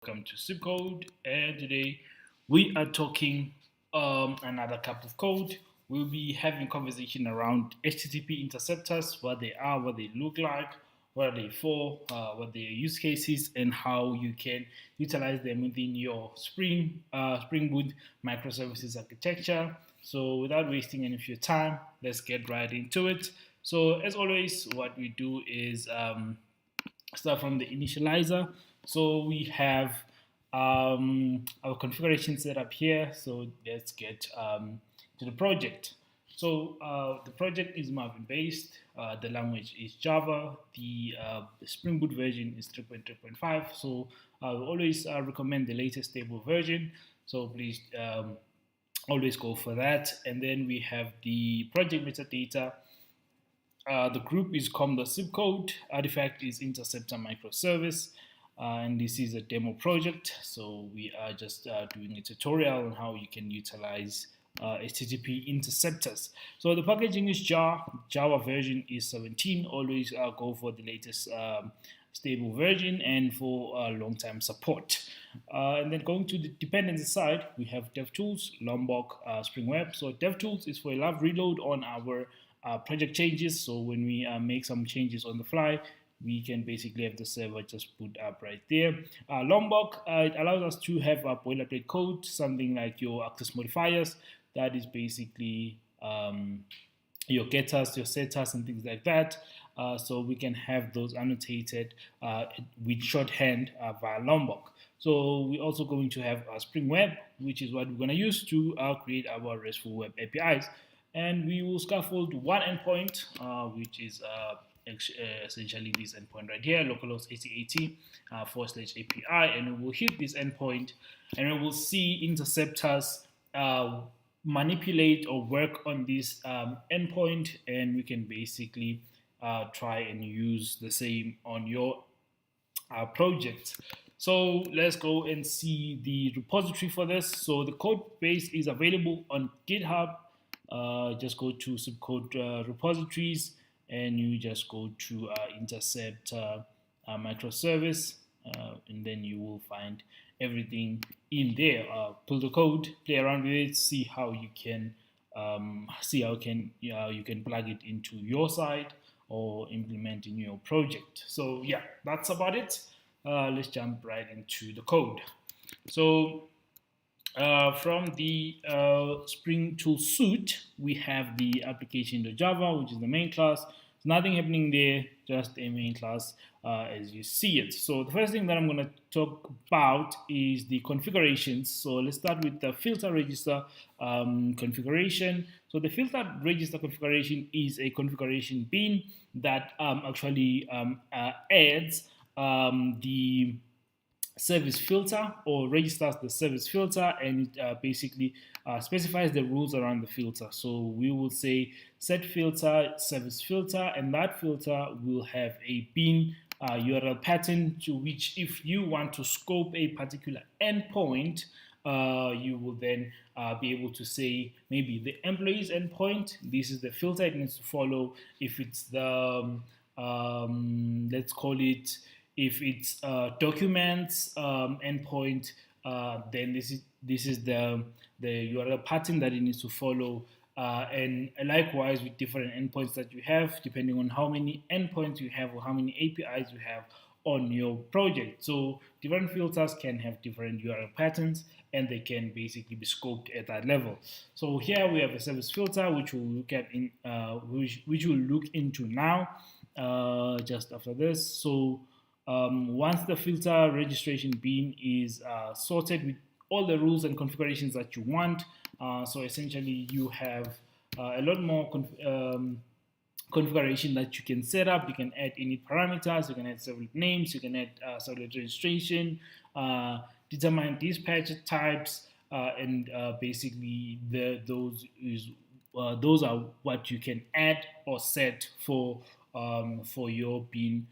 Welcome to Zip Code, and today we are talking another cup of code. We'll be having conversation around HTTP interceptors, what they are, what they look like, what are they for, what their use cases, and how you can utilize them within your Springboot microservices architecture. So, without wasting any of your time, let's get right into it. So, as always, what we do is start from the initializer. So we have our configuration set up here. So let's get to the project. So the project is Maven based. The language is Java. The Spring Boot version is 3.3.5. So I will always recommend the latest stable version. So please always go for that. And then we have the project metadata. The group is com.zip code. Artifact is interceptor microservice. And this is a demo project. So we are just doing a tutorial on how you can utilize HTTP interceptors. So the packaging is jar. Java version is 17. Always go for the latest stable version and for long-time support. And then going to the dependency side, we have DevTools, Lombok, Spring Web. So DevTools is for a live reload on our project changes. So when we make some changes on the fly, we can basically have the server just put up right there. Lombok, it allows us to have a boilerplate code, something like your access modifiers. That is basically your getters, your setters, and things like that. So we can have those annotated with shorthand via Lombok. So we're also going to have Spring Web, which is what we're going to use to create our RESTful web APIs. And we will scaffold one endpoint, which is essentially this endpoint right here, localhost 8080 /API, and we will hit this endpoint, and we will see interceptors manipulate or work on this endpoint, and we can basically try and use the same on your project. So let's go and see the repository for this. So the code base is available on GitHub. Just go to subcode repositories, and you just go to intercept microservice, and then you will find everything in there. Pull the code, play around with it, see how you can you can plug it into your side or implement in your project. So yeah, that's about it. Let's jump right into the code. So from the Spring Tool suite, we have the application.java, which is the main class. There's nothing happening there, just a main class as you see it. So the first thing that I'm going to talk about is the configurations. So let's start with the filter register configuration. So the filter register configuration is a configuration bin that actually adds the service filter or registers the service filter, and it basically specifies the rules around the filter. So we will say set filter service filter, and that filter will have a bin URL pattern to which, if you want to scope a particular endpoint, you will then be able to say maybe the employee's endpoint. This is the filter it needs to follow. If it's the let's call it, if it's documents endpoint, then this is the URL pattern that it needs to follow. And likewise with different endpoints that you have, depending on how many endpoints you have or how many APIs you have on your project. So different filters can have different URL patterns, and they can basically be scoped at that level. So here we have a service filter, which we'll look at in which we'll look into now, just after this. So once the filter registration bin is sorted with all the rules and configurations that you want, so essentially you have a lot more configuration that you can set up. You can add init parameters, you can add servlet names, you can add servlet registration, determine dispatch types, and basically those are what you can add or set for your bin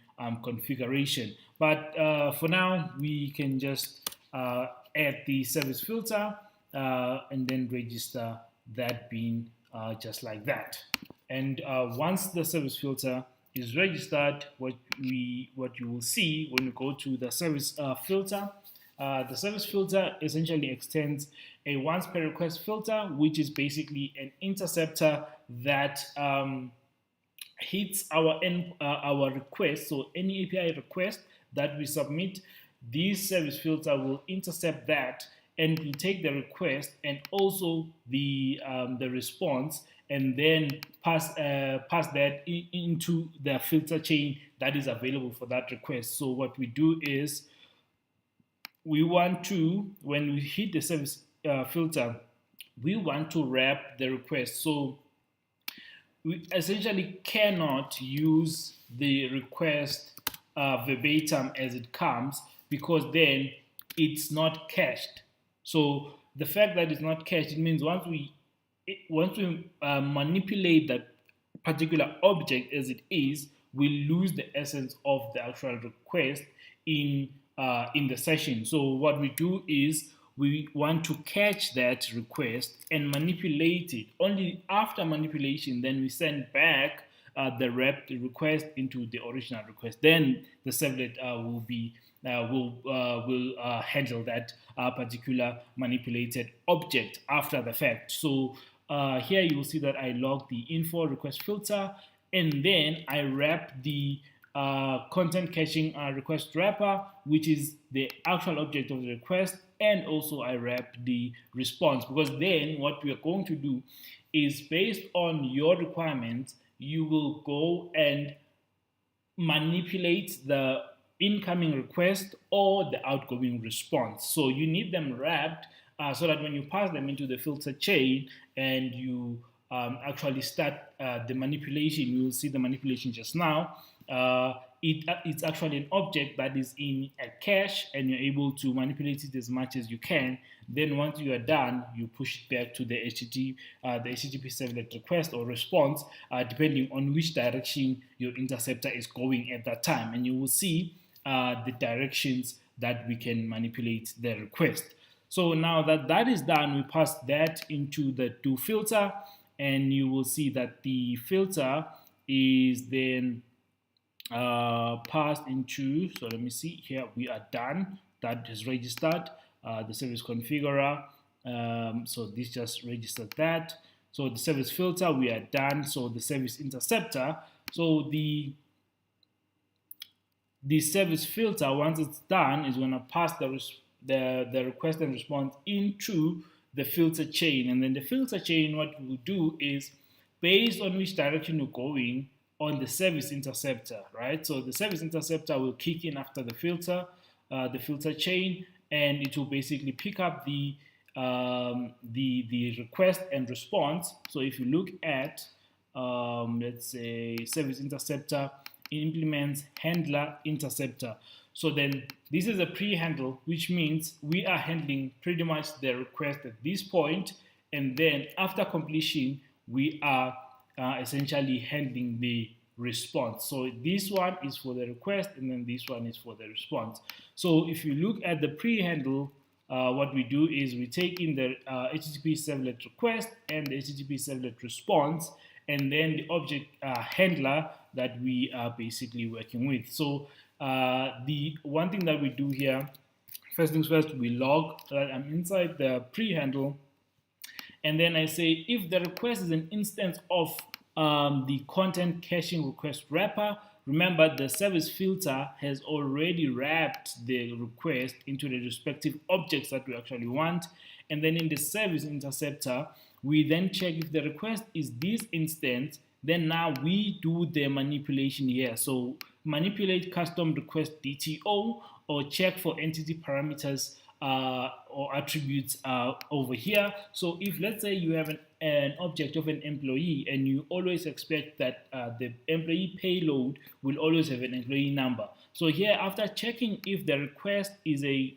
configuration. But for now, we can just add the service filter and then register that bin just like that. And once the service filter is registered, what you will see when you go to the service filter The service filter essentially extends a once per request filter, which is basically an interceptor that hits our request. So any API request that we submit, this service filter will intercept that and will take the request and also the response, and then pass that into the filter chain that is available for that request. So what we do is we want to, when we hit the service filter, we want to wrap the request. So we essentially cannot use the request verbatim as it comes, because then it's not cached. So the fact that it's not cached, it means once we manipulate that particular object as it is, we lose the essence of the actual request in the session. So what we do is we want to catch that request and manipulate it. Only after manipulation, then we send back the wrapped request into the original request. Then the servlet will handle that particular manipulated object after the fact. So here you will see that I log the info request filter, and then I wrap the content caching request wrapper, which is the actual object of the request, and also I wrap the response, because then what we are going to do is, based on your requirements, you will go and manipulate the incoming request or the outgoing response. So you need them wrapped so that when you pass them into the filter chain and you actually start the manipulation, you will see the manipulation just now. It's actually an object that is in a cache, and you're able to manipulate it as much as you can. Then once you are done, you push it back to the HTTP servlet request or response, depending on which direction your interceptor is going at that time. And you will see the directions that we can manipulate the request. So now that that is done, we pass that into the do filter, and you will see that the filter is then passed into, so let me see here, we are done. That is registered, the service configurer. So this just registered that. So the service filter, we are done. So the service interceptor, so the service filter, once it's done, is going to pass the request and response into the filter chain. And then the filter chain, what we'll do is, based on which direction you're going on the service interceptor, right? So the service interceptor will kick in after the filter chain, and it will basically pick up the request and response. So if you look at, let's say, service interceptor implements handler interceptor. So then this is a pre-handle, which means we are handling pretty much the request at this point, and then after completion, we are essentially handling the response. So this one is for the request, and then this one is for the response. So if you look at the pre-handle, what we do is we take in the HTTP servlet request and the HTTP servlet response, and then the object handler that we are basically working with. So the one thing that we do here, first things first, we log that I'm inside the pre-handle, and then I say if the request is an instance of the content caching request wrapper. Remember, the service filter has already wrapped the request into the respective objects that we actually want. And then in the service interceptor, we then check if the request is this instance. Then now we do the manipulation here. So manipulate custom request DTO, or check for entity parameters or attributes over here. So if, let's say, you have an object of an employee, and you always expect that the employee payload will always have an employee number. So here, after checking if the request is a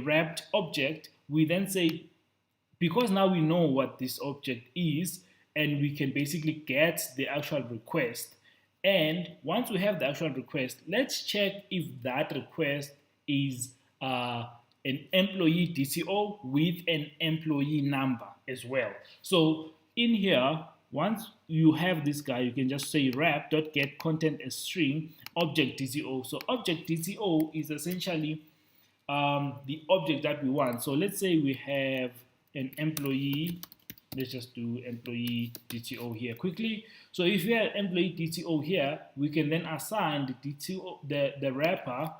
wrapped object, we then say, because now we know what this object is, and we can basically get the actual request. And once we have the actual request, let's check if that request is an employee DTO with an employee number as well. So in here, once you have this guy, you can just say wrap.get content as string object DTO. So object DTO is essentially the object that we want. So let's say we have an employee. Let's just do employee DTO here quickly. So if we have employee DTO here, we can then assign the DTO, the wrapper,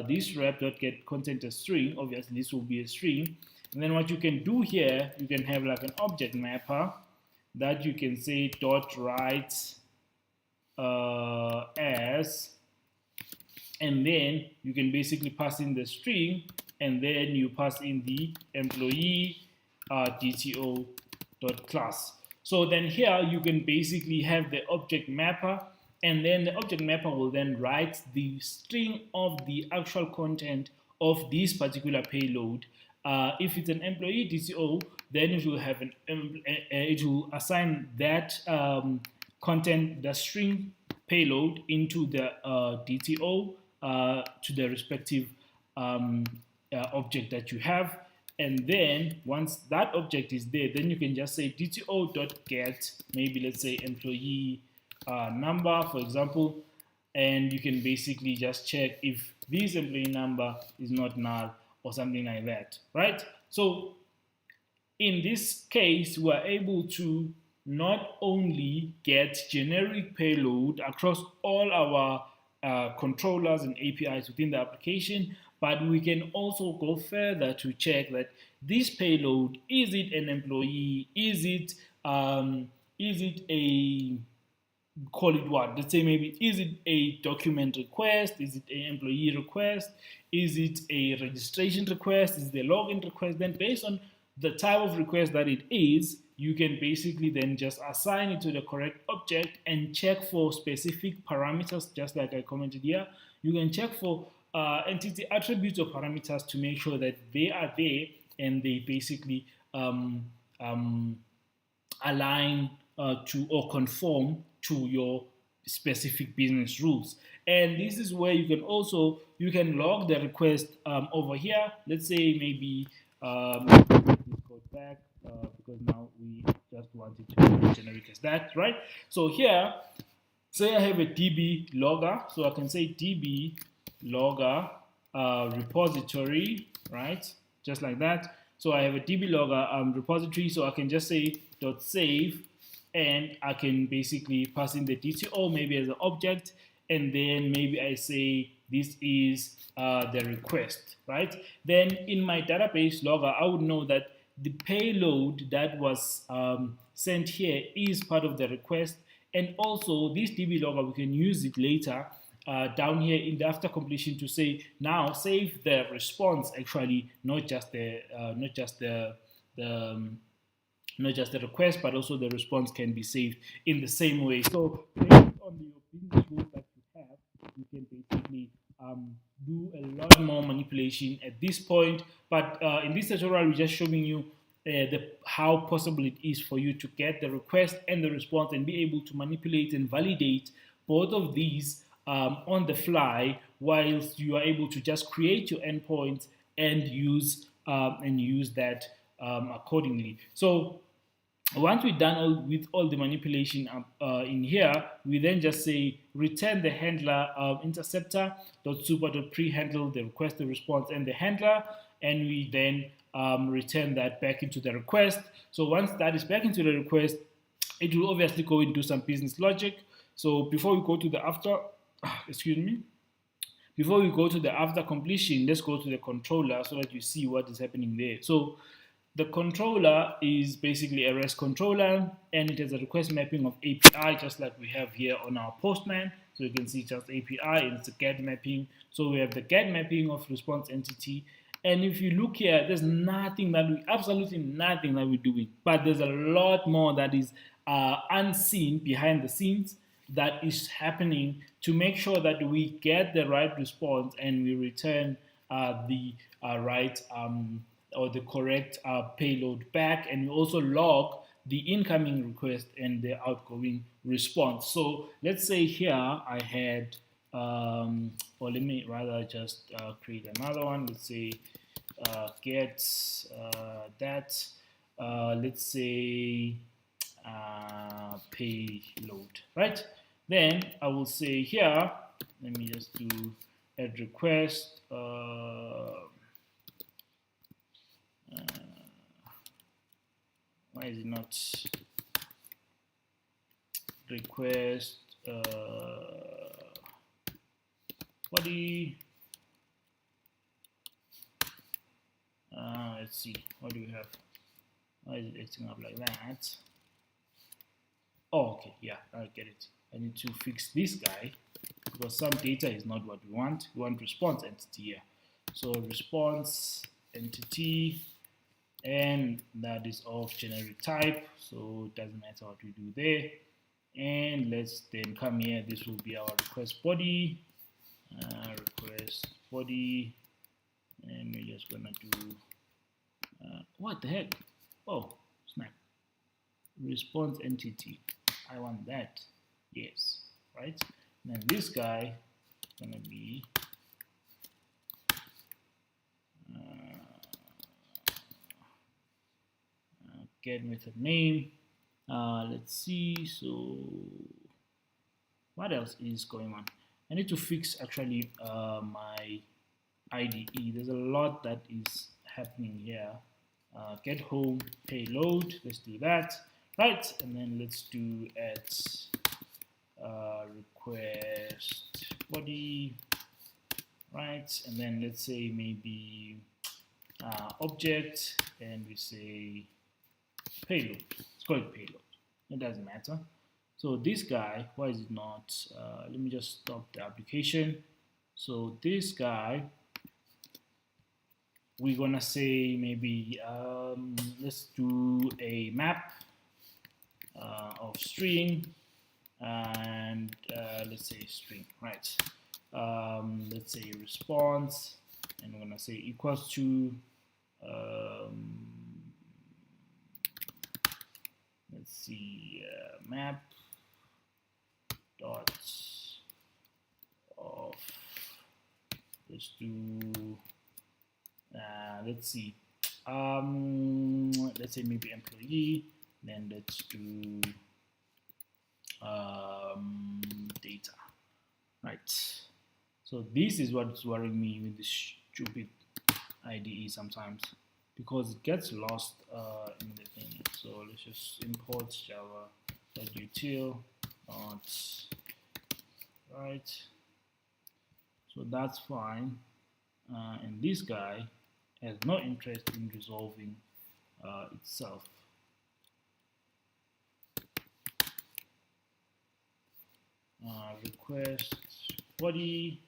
this wrap.get content as string. Obviously, this will be a string. And then what you can do here, you can have like an object mapper that you can say dot write as, and then you can basically pass in the string, and then you pass in the employee DTO dot class. So then here you can basically have the object mapper, and then the object mapper will then write the string of the actual content of this particular payload. If it's an employee DTO, then it will have it will assign that content, the string payload, into the DTO to the respective object that you have. And then once that object is there, then you can just say DTO.get, maybe let's say employee number, for example, and you can basically just check if this employee number is not null or something like that, right? So in this case, we're able to not only get generic payload across all our controllers and APIs within the application, but we can also go further to check that this payload, is it an employee, is it a, call it what, let's say maybe, is it a document request, is it an employee request, is it a registration request, is it a login request? Then based on the type of request that it is, you can basically then just assign it to the correct object and check for specific parameters, just like I commented here. You can check for entity attributes or parameters to make sure that they are there and they basically align to or conform to your specific business rules. And this is where you can log the request over here. Let's say maybe this code back because now we just wanted to be generic as that, right? So here, say I have a DB logger, so I can say DB logger repository, right? Just like that. So I have a DB logger repository, so I can just say .save, and I can basically pass in the DTO maybe as an object, and then maybe I say this is the request, right? Then in my database logger, I would know that the payload that was sent here is part of the request, and also this DB logger, we can use it later down here in the after completion to say now save the response, actually not just the request, but also the response can be saved in the same way. So based on the business rules that you have, you can basically do a lot more manipulation at this point. But in this tutorial, we're just showing you how possible it is for you to get the request and the response and be able to manipulate and validate both of these on the fly, whilst you are able to just create your endpoints and use that accordingly. So once we're done with all the manipulation in here, we then just say return the handler interceptor.super.prehandle the request, the response, and the handler, and we then return that back into the request. So once that is back into the request, it will obviously go into some business logic. So before we go to the after completion, let's go to the controller so that you see what is happening there. So the controller is basically a REST controller, and it has a request mapping of API, just like we have here on our Postman. So you can see just API, and it's a GET mapping. So we have the GET mapping of response entity. And if you look here, there's absolutely nothing that we're doing. But there's a lot more that is unseen behind the scenes that is happening to make sure that we get the right response and we return the right or the correct payload back, and we also log the incoming request and the outgoing response. So let's say here I had, or let me rather just create another one. Let's say get that, let's say payload, right? Then I will say here, let me just do add request, why is it not request body? Let's see, what do we have? Why is it acting up like that? Oh, okay, yeah, I get it. I need to fix this guy because some data is not what we want. We want response entity here. So response entity, and that is of generic type, so it doesn't matter what we do there. And let's then come here. This will be our request body, request body, and we're just gonna do what the heck? Oh, snap! Response entity. I want that. Yes, right. And then this guy is gonna be get method name. Let's see. So what else is going on? I need to fix actually my IDE. There's a lot that is happening here. Get home payload. Let's do that. Right, and then let's do at request body. Right, and then let's say maybe object, and we say payload. Let's call it payload. It doesn't matter. So this guy, why is it not? Let me just stop the application. So this guy, we're gonna say maybe let's do a map of string, and let's say string, right? Let's say response, and we're gonna say equals to let's see, map dot of, let's do let's see, let's say maybe employee, then let's do data, right? So this is what's worrying me with this stupid IDE sometimes, because it gets lost in the thing. So let's just import java.util, right? So that's fine. And this guy has no interest in resolving itself. Request body.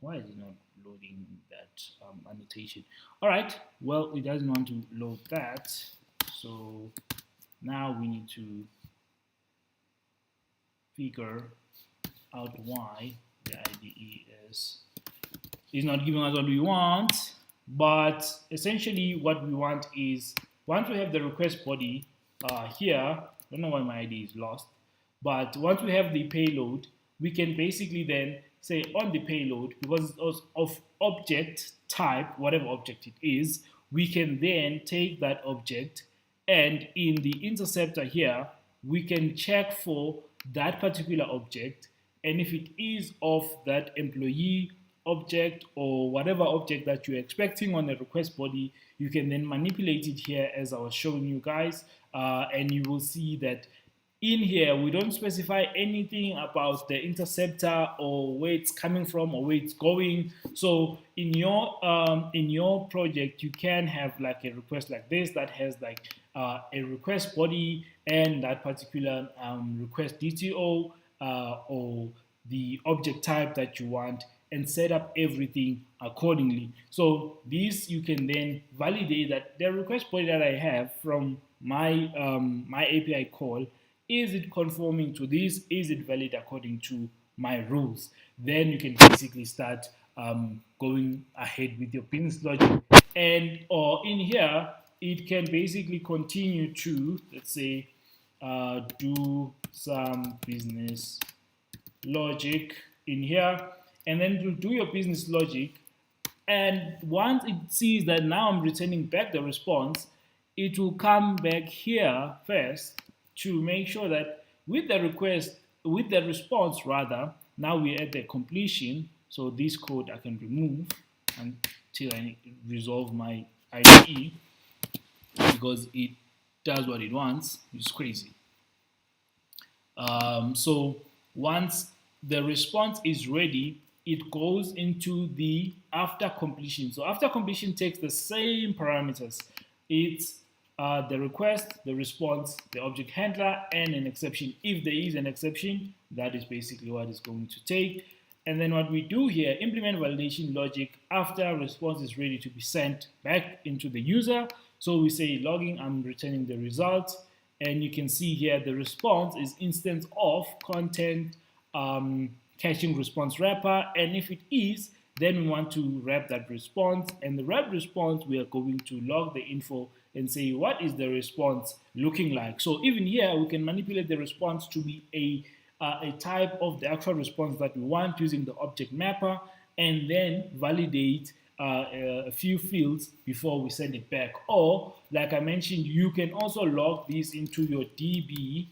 Why is it not loading that annotation? All right, well, it doesn't want to load that, so now we need to figure out why the IDE is not giving us what we want. But essentially what we want is, once we have the request body here, I don't know why my IDE is lost, but once we have the payload, we can basically then say on the payload, because it's of object type, whatever object it is, we can then take that object, and in the interceptor here, we can check for that particular object, and if it is of that employee object or whatever object that you're expecting on the request body, you can then manipulate it here as I was showing you guys, and you will see that in here we don't specify anything about the interceptor or where it's coming from or where it's going. So in your project, you can have like a request like this that has like a request body and that particular request DTO or the object type that you want, and set up everything accordingly. So this, you can then validate that the request body that I have from my my API call, is it conforming to this? Is it valid according to my rules? Then you can basically start going ahead with your business logic. And or in here, it can basically continue to, let's say, do some business logic in here, and then to do your business logic. And once it sees that now I'm returning back the response, it will come back here first to make sure that with the request, with the response rather, now we're at the completion. So this code I can remove, and till I resolve my IDE, because it does what it wants, which is crazy. So once the response is ready, it goes into the after completion. So after completion takes the same parameters. It's the request, the response, the object handler, and an exception. If there is an exception, that is basically what it's going to take. And then what we do here, implement validation logic after response is ready to be sent back into the user. So we say logging, I'm returning the results. And you can see here the response is instance of content caching response wrapper. And if it is, then we want to wrap that response. And the wrap response, we are going to log the info and say what is the response looking like. So even here, we can manipulate the response to be a type of the actual response that we want using the object mapper, and then validate a few fields before we send it back. Or, like I mentioned, you can also log this into your DB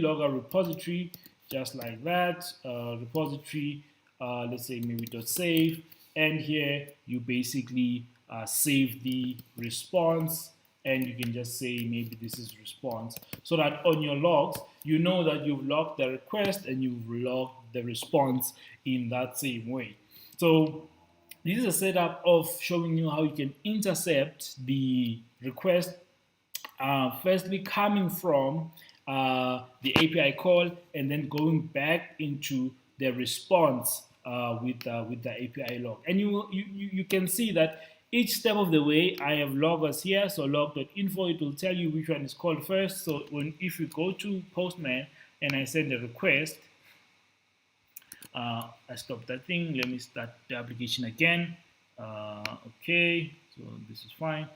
logger repository, just like that. Repository, let's say maybe .save, and here you basically save the response, and you can just say maybe this is response, so that on your logs you know that you've logged the request and you've logged the response in that same way. So this is a setup of showing you how you can intercept the request, firstly coming from the API call and then going back into the response with the API log. And you can see that each step of the way I have loggers here. So log.info, it will tell you which one is called first. So if you go to Postman and I send a request, I stopped that thing. Let me start the application again. Okay, so this is fine.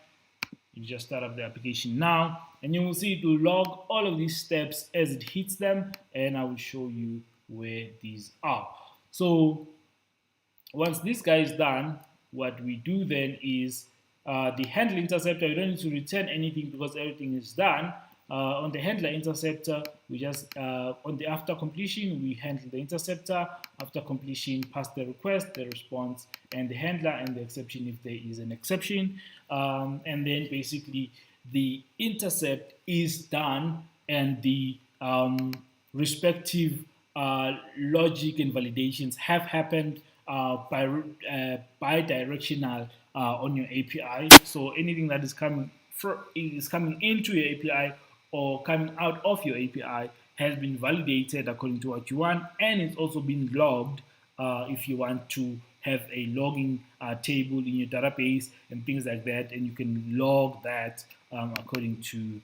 You just start up the application now, and you will see it will log all of these steps as it hits them, and I will show you where these are. So once this guy is done, what we do then is the handle interceptor, you don't need to return anything because everything is done. On the handler interceptor, we just, on the after completion, we handle the interceptor. After completion, pass the request, the response, and the handler, and the exception if there is an exception. And then basically the intercept is done, and the respective logic and validations have happened bi-directional on your API. So anything that is coming into your API or coming out of your API has been validated according to what you want, and it's also been logged if you want to have a logging table in your database and things like that, and you can log that according to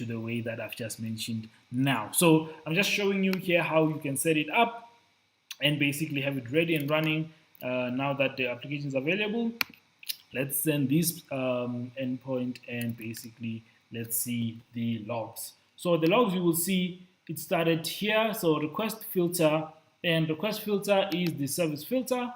the way that I've just mentioned now. So I'm just showing you here how you can set it up and basically have it ready and running now that the application is available. Let's send this endpoint, and basically let's see the logs. So the logs, you will see it started here. So request filter, and request filter is the service filter,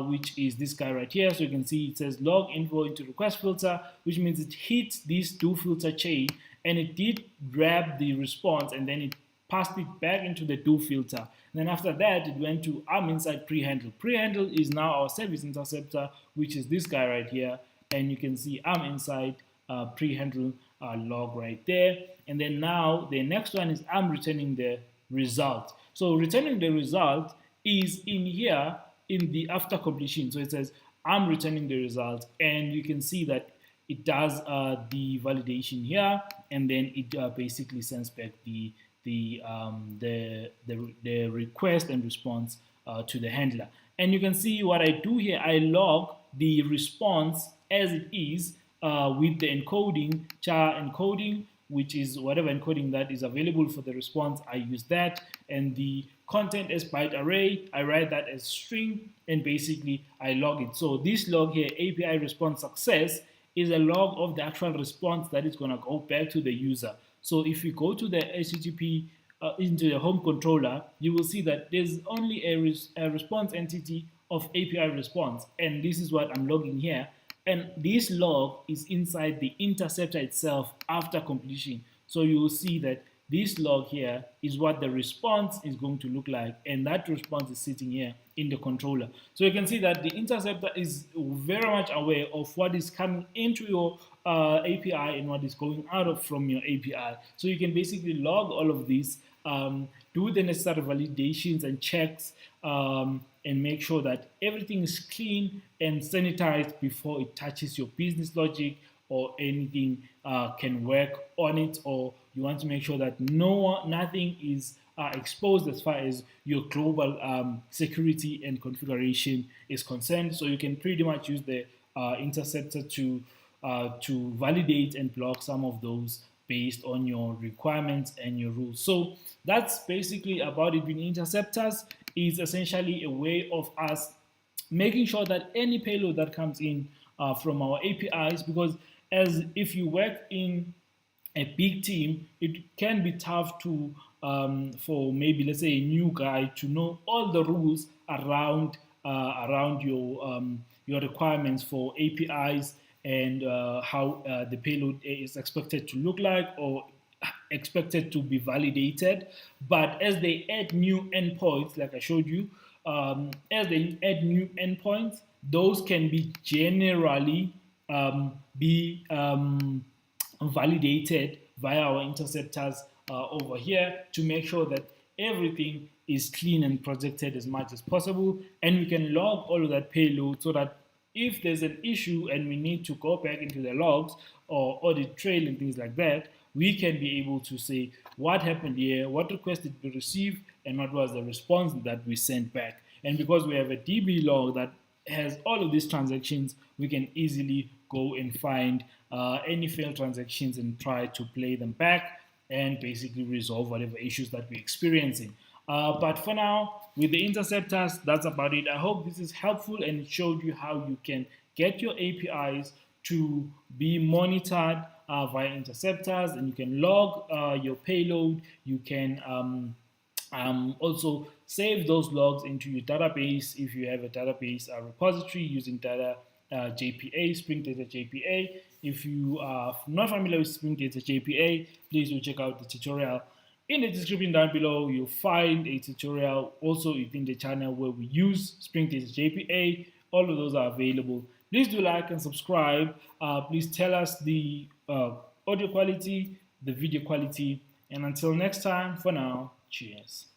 which is this guy right here. So you can see it says log info into request filter, which means it hit this do filter chain, and it did grab the response, and then it passed it back into the do filter. And then after that, it went to inside pre-handle. Pre-handle is now our service interceptor, which is this guy right here. And you can see inside pre-handle log right there. And then now the next one is returning the result. So returning the result is in here in the after completion. So it says I'm returning the result, and you can see that it does the validation here, and then it basically sends back the request and response to the handler. And you can see what I do here, I log the response as it is with the encoding, char encoding, which is whatever encoding that is available for the response, I use that. And the content as byte array, I write that as string, and basically I log it. So this log here, API response success, is a log of the actual response that is going to go back to the user. So if you go to the HTTP into the home controller, you will see that there's only a response entity of API response, and this is what I'm logging here. And this log is inside the interceptor itself after completion. So you will see that this log here is what the response is going to look like, and that response is sitting here in the controller. So you can see that the interceptor is very much aware of what is coming into your API and what is going out of from your API. So you can basically log all of these, do the necessary validations and checks, and make sure that everything is clean and sanitized before it touches your business logic or anything can work on it, or you want to make sure that nothing is exposed as far as your global security and configuration is concerned. So you can pretty much use the interceptor to validate and block some of those based on your requirements and your rules. So that's basically about it. With interceptors is essentially a way of us making sure that any payload that comes in from our APIs, because as if you work in a big team, it can be tough to for maybe, let's say, a new guy to know all the rules around your requirements for APIs and how the payload is expected to look like or expected to be validated. But as they add new endpoints, like I showed you, as they add new endpoints, those can be generally validated via our interceptors over here to make sure that everything is clean and protected as much as possible, and we can log all of that payload so that if there's an issue and we need to go back into the logs or audit trail and things like that, we can be able to say what happened here, what request did we receive, and what was the response that we sent back. And because we have a DB log that has all of these transactions, we can easily go and find any failed transactions and try to play them back and basically resolve whatever issues that we're experiencing. But for now, with the interceptors, that's about it. I hope this is helpful and it showed you how you can get your APIs to be monitored via interceptors, and you can log your payload. You can also save those logs into your database if you have a database repository using data JPA, Spring Data JPA. If you are not familiar with Spring Data JPA, please do check out the tutorial in the description down below. You'll find a tutorial also within the channel where we use Spring Data JPA. All of those are available. Please do like and subscribe. Please tell us the audio quality, the video quality, and until next time, for now, cheers.